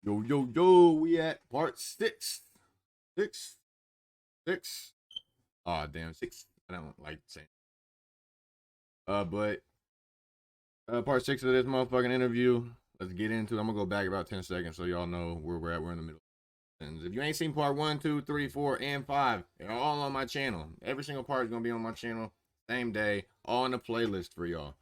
Yo, yo, yo, we at part six. Six. Six. Oh, damn, six. I don't like saying. But part six of this motherfucking interview. Let's get into it. I'm gonna go back about 10 seconds so y'all know where we're at. We're in the middle. If you ain't seen part 1, 2, 3, 4, and 5, they're all on my channel. Every single part is gonna be on my channel. Same day, all in the playlist for y'all.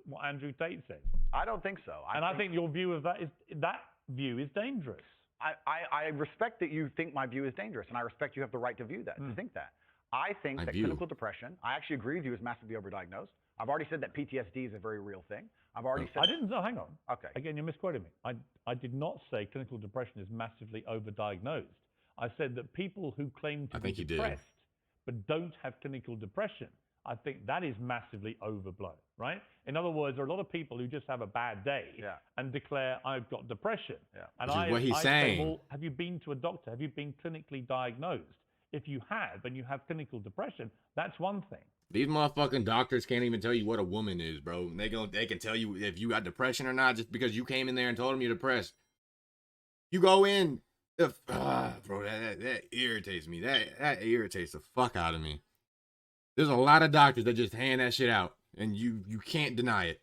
What Andrew Tate said. I don't think so. I think your view of that view is dangerous. I respect that you think my view is dangerous, and I respect you have the right to view that, to think that. I think that clinical depression, I actually agree with you, is massively overdiagnosed. I've already said that PTSD is a very real thing. I've already said... hang on. Okay. Again, you're misquoting me. I did not say clinical depression is massively overdiagnosed. I said that people who claim to be depressed but don't have clinical depression, I think that is massively overblown, right? In other words, there are a lot of people who just have a bad day and declare, I've got depression. And Which is what he's saying. Say, well, have you been to a doctor? Have you been clinically diagnosed? If you have, and you have clinical depression, that's one thing. These motherfucking doctors can't even tell you what a woman is, bro. They can tell you if you got depression or not just because you came in there and told them you're depressed. You go in, bro, that irritates me. That irritates the fuck out of me. There's a lot of doctors that just hand that shit out, and you can't deny it.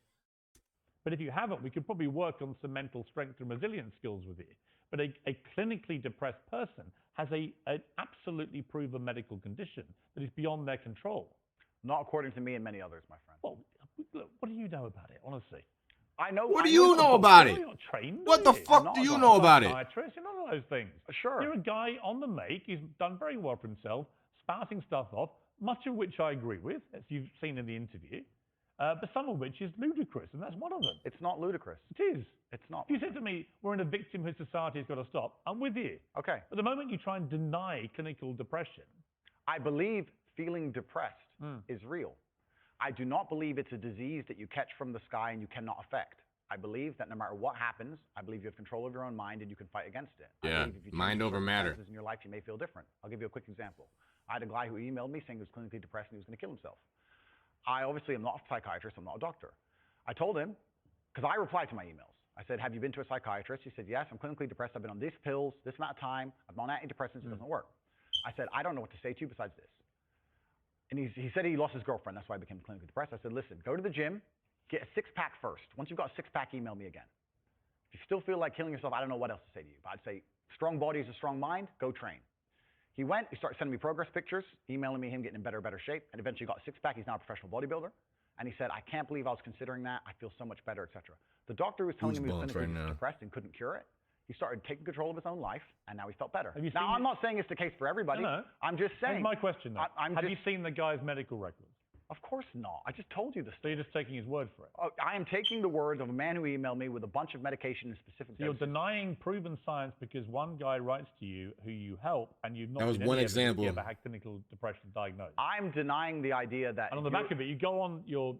But if you haven't, we could probably work on some mental strength and resilience skills with you. But a clinically depressed person has an absolutely proven medical condition that is beyond their control. Not according to me and many others, my friend. Well, look, what do you know about it, honestly? I know. What do you know about it? You're not trained. What the fuck do you know about it? You're not all those things. Sure. You're a guy on the make. He's done very well for himself, spouting stuff off, much of which I agree with, as you've seen in the interview. But some of which is ludicrous, and that's one of them. It's not ludicrous. It is. It's not. If you said to me, we're in a victimhood society, it's got to stop, I'm with you. Okay. But the moment you try and deny clinical depression... I believe feeling depressed is real. I do not believe it's a disease that you catch from the sky and you cannot affect. I believe that no matter what happens, I believe you have control of your own mind and you can fight against it. Yeah, mind over matter. In your life, you may feel different. I'll give you a quick example. I had a guy who emailed me saying he was clinically depressed and he was going to kill himself. I obviously am not a psychiatrist, I'm not a doctor. I told him, because I replied to my emails. I said, have you been to a psychiatrist? He said, yes, I'm clinically depressed. I've been on these pills, this amount of time. I'm on antidepressants, it doesn't work. I said, I don't know what to say to you besides this. And he said he lost his girlfriend, that's why he became clinically depressed. I said, listen, go to the gym, get a six-pack first. Once you've got a six-pack, email me again. If you still feel like killing yourself, I don't know what else to say to you. But I'd say, strong body is a strong mind, go train. He went, he started sending me progress pictures, emailing me him getting in better shape, and eventually got a six-pack. He's now a professional bodybuilder. And he said, I can't believe I was considering that. I feel so much better, etc. The doctor was telling him he was clinically depressed and couldn't cure it. He started taking control of his own life, and now he felt better. Now, I'm not saying it's the case for everybody. No. I'm just saying. Here's my question, though. Have you seen the guy's medical records? Of course not. I just told you this. So you're just taking his word for it? Oh, I am taking the word of a man who emailed me with a bunch of medication and specific doses. You're denying proven science because one guy writes to you who you help, and you've not. That was one example. Ever had clinical depression diagnosed. I'm denying the idea that. And on the back of it, you go on your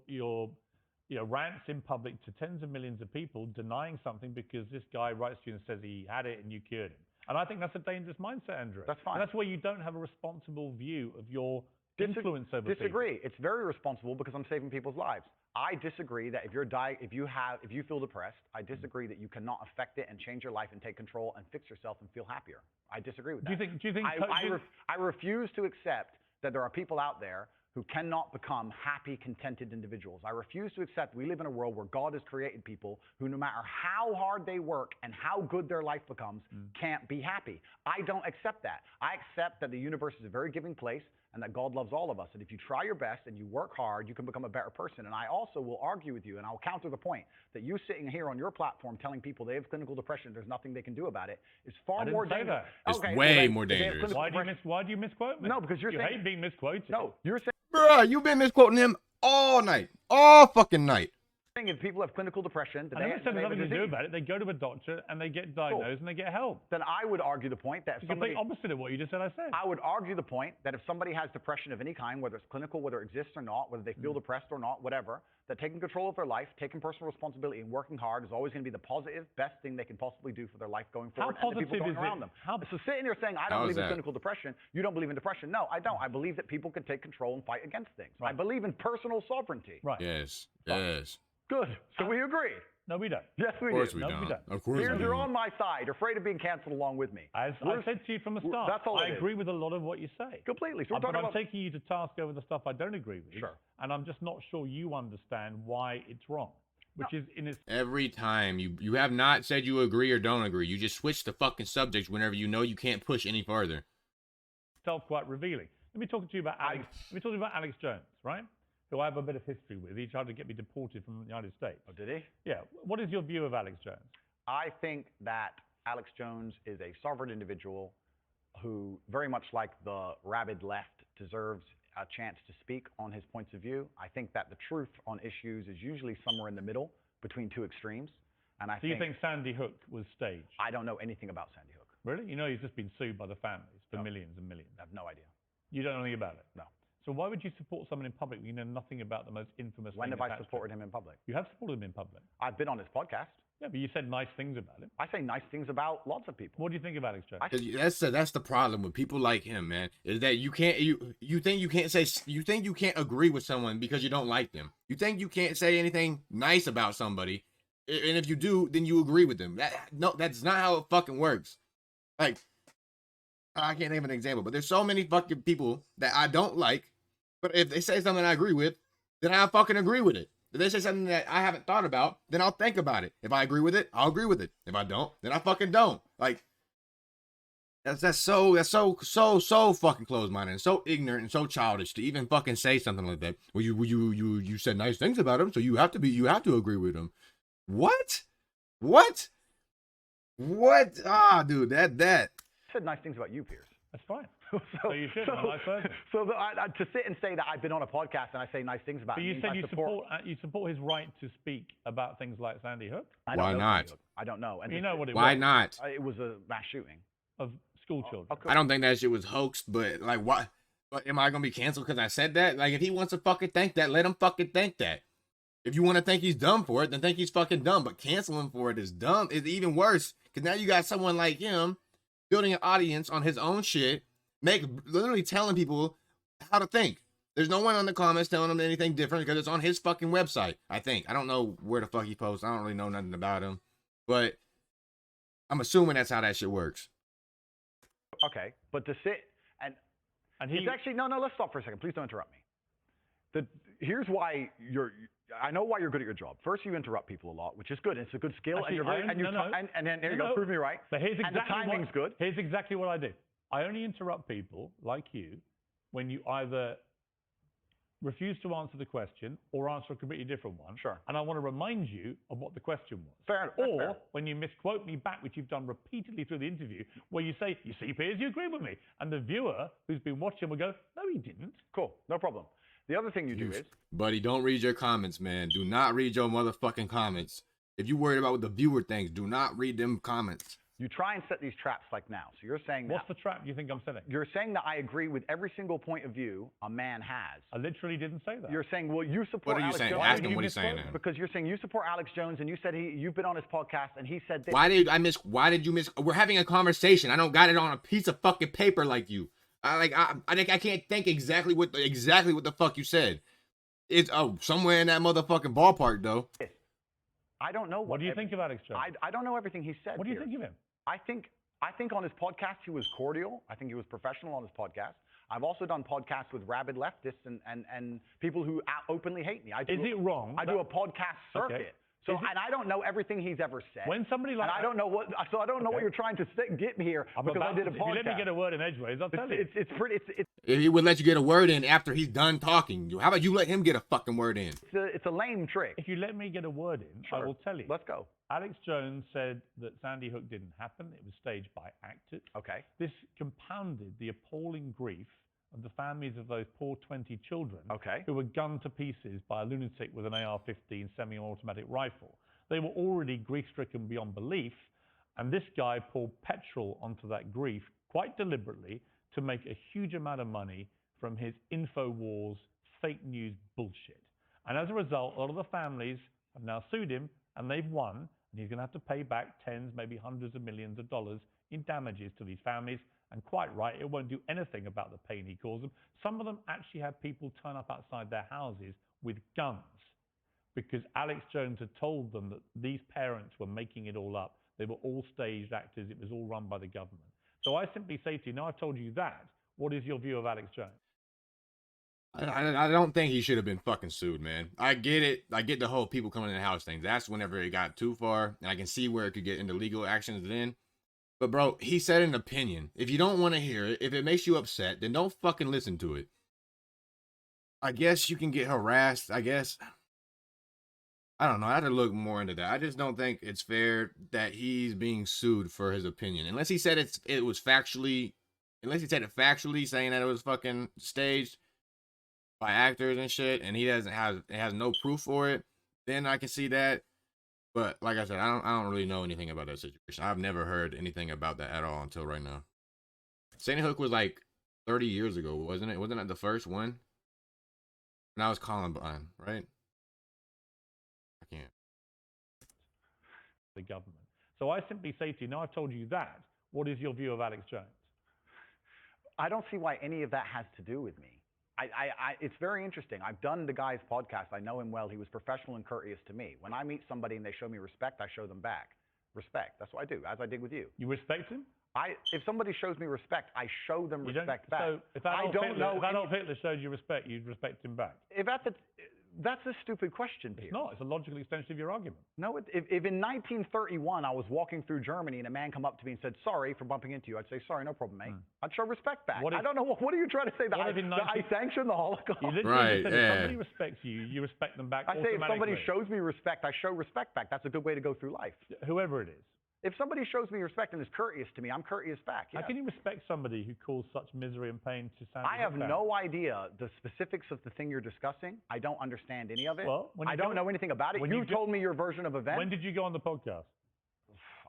rants in public to tens of millions of people denying something because this guy writes to you and says he had it and you cured him. And I think that's a dangerous mindset, Andrew. That's fine. And that's where you don't have a responsible view of your influence over people. Disagree. It's very responsible because I'm saving people's lives. I disagree that if you feel depressed, I disagree that you cannot affect it and change your life and take control and fix yourself and feel happier. I disagree with that. Do you think I refuse to accept that there are people out there who cannot become happy, contented individuals. I refuse to accept we live in a world where God has created people who, no matter how hard they work and how good their life becomes, can't be happy. I don't accept that. I accept that the universe is a very giving place and that God loves all of us. And if you try your best and you work hard, you can become a better person. And I also will argue with you, and I'll counter the point, that you sitting here on your platform telling people they have clinical depression, there's nothing they can do about it, is far more dangerous. It's way more dangerous. Why do you misquote me? No, because you hate being misquoted. No, you're saying... Bruh, you've been misquoting him all night. All fucking night. If people have clinical depression, I never said there's nothing to do about it. They go to a doctor and they get diagnosed and they get help. Then I would argue the point that if somebody... the opposite of what you just said I said. I would argue the point that if somebody has depression of any kind, whether it's clinical, whether it exists or not, whether they feel depressed or not, whatever, that taking control of their life, taking personal responsibility and working hard is always going to be the positive, best thing they can possibly do for their life going forward and the people going around them. So sitting here saying, I don't believe in clinical depression, you don't believe in depression. No, I don't. I believe that people can take control and fight against things. Right. I believe in personal sovereignty. Right. Yes. Yes. Good. So we agree. No, we don't. Yes, we do. Of course we No, don't. we don't. Of course we Piers, don't. you're on my side. You're afraid of being canceled along with me. As I said to you from the start, That's all I it is. agree with a lot of what you say. Completely. So we're But talking I'm about... taking you to task over the stuff I don't agree with. Sure. And I'm just not sure you understand why it's wrong. Which is in its... Every time you have not said you agree or don't agree. You just switch the fucking subjects whenever you know you can't push any further. Self quite revealing. Let me talk to you about Alex. Let me talk to you about Alex Jones, right? Who I have a bit of history with. He tried to get me deported from the United States. Oh, did he? Yeah. What is your view of Alex Jones? I think that Alex Jones is a sovereign individual who, very much like the rabid left, deserves a chance to speak on his points of view. I think that the truth on issues is usually somewhere in the middle between two extremes. And Do you think Sandy Hook was staged? I don't know anything about Sandy Hook. Really? You know he's just been sued by the families for millions and millions. I have no idea. You don't know anything about it? No. So why would you support someone in public when you know nothing about the most infamous When thing have I attached to supported it? him in public? You have supported him in public. I've been on his podcast. Yeah, but you said nice things about him. I say nice things about lots of people. What do you think of Alex Jones? 'Cause that's the problem with people like him, man. Is that you think you can't agree with someone because you don't like them. You think you can't say anything nice about somebody, and if you do, then you agree with them. That's not how it fucking works. Like, I can't name an example, but there's so many fucking people that I don't like, but if they say something I agree with, then I fucking agree with it. If they say something that I haven't thought about, then I'll think about it. If I agree with it, I'll agree with it. If I don't, then I fucking don't. Like, that's so fucking closed-minded and so ignorant and so childish to even fucking say something like that. Well, you said nice things about him, so you have to agree with him. What? Ah, dude, that. I said nice things about you, Piers. That's fine. So you should. I'm a nice person. To sit and say that I've been on a podcast and I say nice things about But him. you said you support his right to speak about things like Sandy Hook? Why not? I don't know. And you know what it was? Why not? It was a mass shooting Of school children. I don't think that shit was hoaxed, but like, what? But am I gonna be canceled because I said that? Like, if he wants to fucking think that, let him fucking think that. If you want to think he's dumb for it, then think he's fucking dumb. But cancel him for it is dumb. It's even worse because now you got someone like him building an audience on his own shit, literally telling people how to think. There's no one on the comments telling him anything different because it's on his fucking website. I think. I don't know where the fuck he posts. I don't really know nothing about him, but I'm assuming that's how that shit works. Okay, but to sit and it's actually no. Let's stop for a second. Please don't interrupt me. Here's why I know why you're good at your job. First, you interrupt people a lot, which is good. It's a good skill, Actually, and then there you go, prove me right. But here's exactly and the timing's good. Here's exactly what I do. I only interrupt people like you when you either refuse to answer the question or answer a completely different one. Sure. And I want to remind you of what the question was. Fair enough. Or when you misquote me back, which you've done repeatedly through the interview, where you say, you see, Piers, you agree with me. And the viewer who's been watching will go, no, he didn't. Cool, no problem. The other thing you do is... Buddy, don't read your comments, man. Do not read your motherfucking comments. If you're worried about what the viewer thinks, do not read them comments. You try and set these traps like now. So you're saying What's the trap you think I'm setting? You're saying that I agree with every single point of view a man has. I literally didn't say that. You're saying, well, you support What are you Alex saying? Jones. Ask him what he's saying now. Because you're saying you support Alex Jones and you said you've been on his podcast and he said this. Why did you miss? We're having a conversation. I don't got it on a piece of fucking paper like you. I can't think exactly what the fuck you said. It's somewhere in that motherfucking ballpark though. I don't know. What do you think of Alex Jones? I don't know everything he said. What do you think of him? I think on his podcast he was cordial. I think he was professional on his podcast. I've also done podcasts with rabid leftists and people who openly hate me. Is it wrong? I do a podcast circuit. Okay. So, and I don't know everything he's ever said. When somebody like... And I don't know what you're trying to get me here because I did a podcast. If you let me get a word in edgeways, I'll tell you. It's pretty... If he would let you get a word in after he's done talking, how about you let him get a fucking word in? It's a lame trick. If you let me get a word in, sure. I will tell you. Let's go. Alex Jones said that Sandy Hook didn't happen. It was staged by actors. Okay. This compounded the appalling grief of the families of those poor 20 children who were gunned to pieces by a lunatic with an AR-15 semi-automatic rifle. They were already grief-stricken beyond belief, and this guy poured petrol onto that grief quite deliberately to make a huge amount of money from his InfoWars fake news bullshit. And as a result, a lot of the families have now sued him, and they've won, and he's going to have to pay back tens, maybe hundreds of millions of dollars in damages to these families. And quite right, it won't do anything about the pain he caused them. Some of them actually have people turn up outside their houses with guns. because Alex Jones had told them that these parents were making it all up. They were all staged actors. It was all run by the government. So I simply say to you, now I've told you that, what is your view of Alex Jones? I don't think he should have been fucking sued, man. I get it. I get the whole people coming in the house thing. That's whenever it got too far, and I can see where it could get into legal actions then. But bro, he said an opinion. If you don't want to hear it, if it makes you upset, then don't fucking listen to it. I guess you can get harassed. I guess. I don't know. I have to look more into that. I just don't think it's fair that he's being sued for his opinion. Unless he said it was factually, unless he said it factually, saying that it was fucking staged by actors and shit, and he has no proof for it, then I can see that. But like I said, I don't really know anything about that situation. I've never heard anything about that at all until right now. Sandy Hook was like 30 years ago, wasn't it? Wasn't that the first one? And I was Columbine, right? I can't. The government. So I simply say to you, now I've told you that, what is your view of Alex Jones? I don't see why any of that has to do with me. It's very interesting. I've done the guy's podcast. I know him well. He was professional and courteous to me. When I meet somebody and they show me respect, I show them back. Respect. That's what I do, as I did with you. You respect him? If somebody shows me respect, I show them respect back. So if Adolf Hitler showed you respect, you'd respect him back? That's a stupid question, Piers. It's not. It's a logical extension of your argument. No, if in 1931 I was walking through Germany and a man come up to me and said, sorry for bumping into you, I'd say, sorry, no problem, mate. I'd show respect back. I don't know, what are you trying to say? That I sanction the Holocaust? You literally said if somebody respects you, you respect them back automatically. I say if somebody shows me respect, I show respect back. That's a good way to go through life. Whoever it is. If somebody shows me respect and is courteous to me, I'm courteous back. Yeah. How can you respect somebody who caused such misery and pain to Sandy Hook? I have no idea the specifics of the thing you're discussing. I don't understand any of it. Well, I don't know anything about it. You told me your version of events. When did you go on the podcast?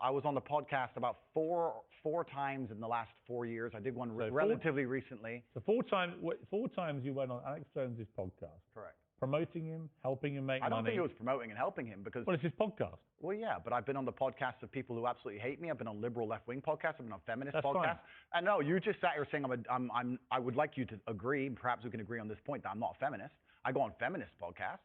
I was on the podcast about four times in the last 4 years. I did one relatively recently. So four times you went on Alex Jones's podcast. Correct. Promoting him, helping him make money. I don't think it was promoting and helping him because... Well, it's his podcast. Well, yeah, but I've been on the podcasts of people who absolutely hate me. I've been on liberal left-wing podcasts. I've been on feminist podcasts. Fine. And no, you just sat here saying I would like you to agree, perhaps we can agree on this point, that I'm not a feminist. I go on feminist podcasts.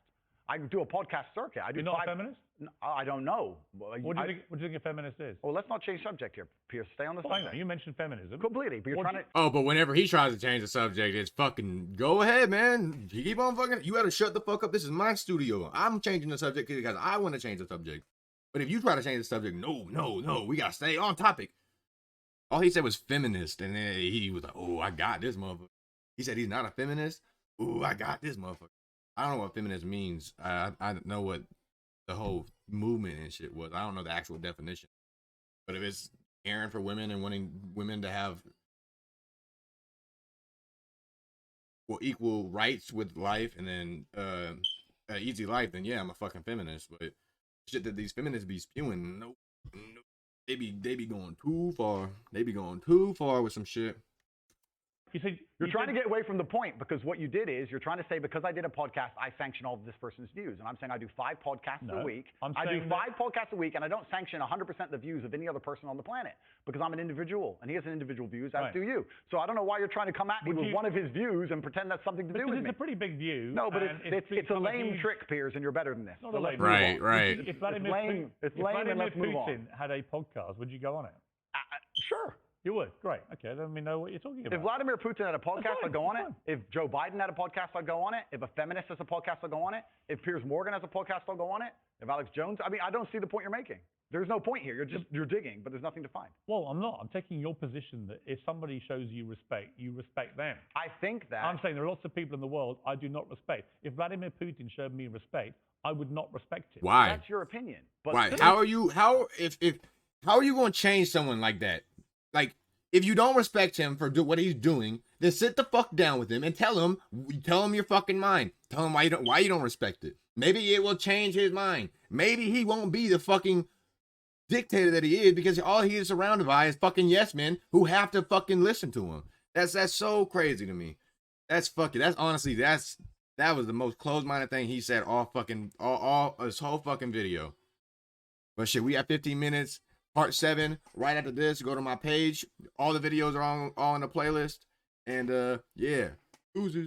I do a podcast circuit. You're not a feminist? I don't know. What do you think a feminist is? Well, let's not change subject here, Piers. Stay on the subject. You mentioned feminism. Completely, but you're trying to... Oh, but whenever he tries to change the subject, it's fucking, go ahead, man. You keep on fucking... You gotta shut the fuck up. This is my studio. I'm changing the subject because I want to change the subject. But if you try to change the subject, no, we gotta stay on topic. All he said was feminist, and then he was like, oh, I got this motherfucker. He said he's not a feminist. Oh, I got this motherfucker. I don't know what feminist means. I don't know what the whole movement and shit was. I don't know the actual definition. But if it's caring for women and wanting women to have equal rights with life and then easy life, then yeah, I'm a fucking feminist. But shit that these feminists be spewing, nope. They be going too far. They be going too far with some shit. You're trying to get away from the point because what you did is you're trying to say because I did a podcast, I sanction all of this person's views. And I'm saying I do 5 podcasts a week. I do 5 podcasts a week and I don't sanction 100% the views of any other person on the planet because I'm an individual and he has an individual views, as do you. So I don't know why you're trying to come at me with one of his views and pretend that's something to do with me. It's a pretty big view. No, but it's a lame trick, Piers, and you're better than this. Not a lame right. If Vladimir Putin had a podcast, would you go on it? Sure. You would? Great. Okay, let me know what you're talking about. If Vladimir Putin had a podcast, I'd go on it. If Joe Biden had a podcast, I'd go on it. If a feminist has a podcast, I'll go on it. If Piers Morgan has a podcast, I'll go on it. If Alex Jones, I don't see the point you're making. There's no point here. You're digging, but there's nothing to find. Well, I'm not. I'm taking your position that if somebody shows you respect them. I think that... I'm saying there are lots of people in the world I do not respect. If Vladimir Putin showed me respect, I would not respect him. Why? That's your opinion. But why? How are you going to change someone like that? Like, if you don't respect him for what he's doing, then sit the fuck down with him and tell him your fucking mind. Tell him why you don't respect it. Maybe it will change his mind. Maybe he won't be the fucking dictator that he is because all he is surrounded by is fucking yes men who have to fucking listen to him. That's so crazy to me. That was the most closed-minded thing he said all this whole fucking video. But shit, we have 15 minutes. Part 7, right after this, go to my page. All the videos are all on the playlist. And yeah, oozes.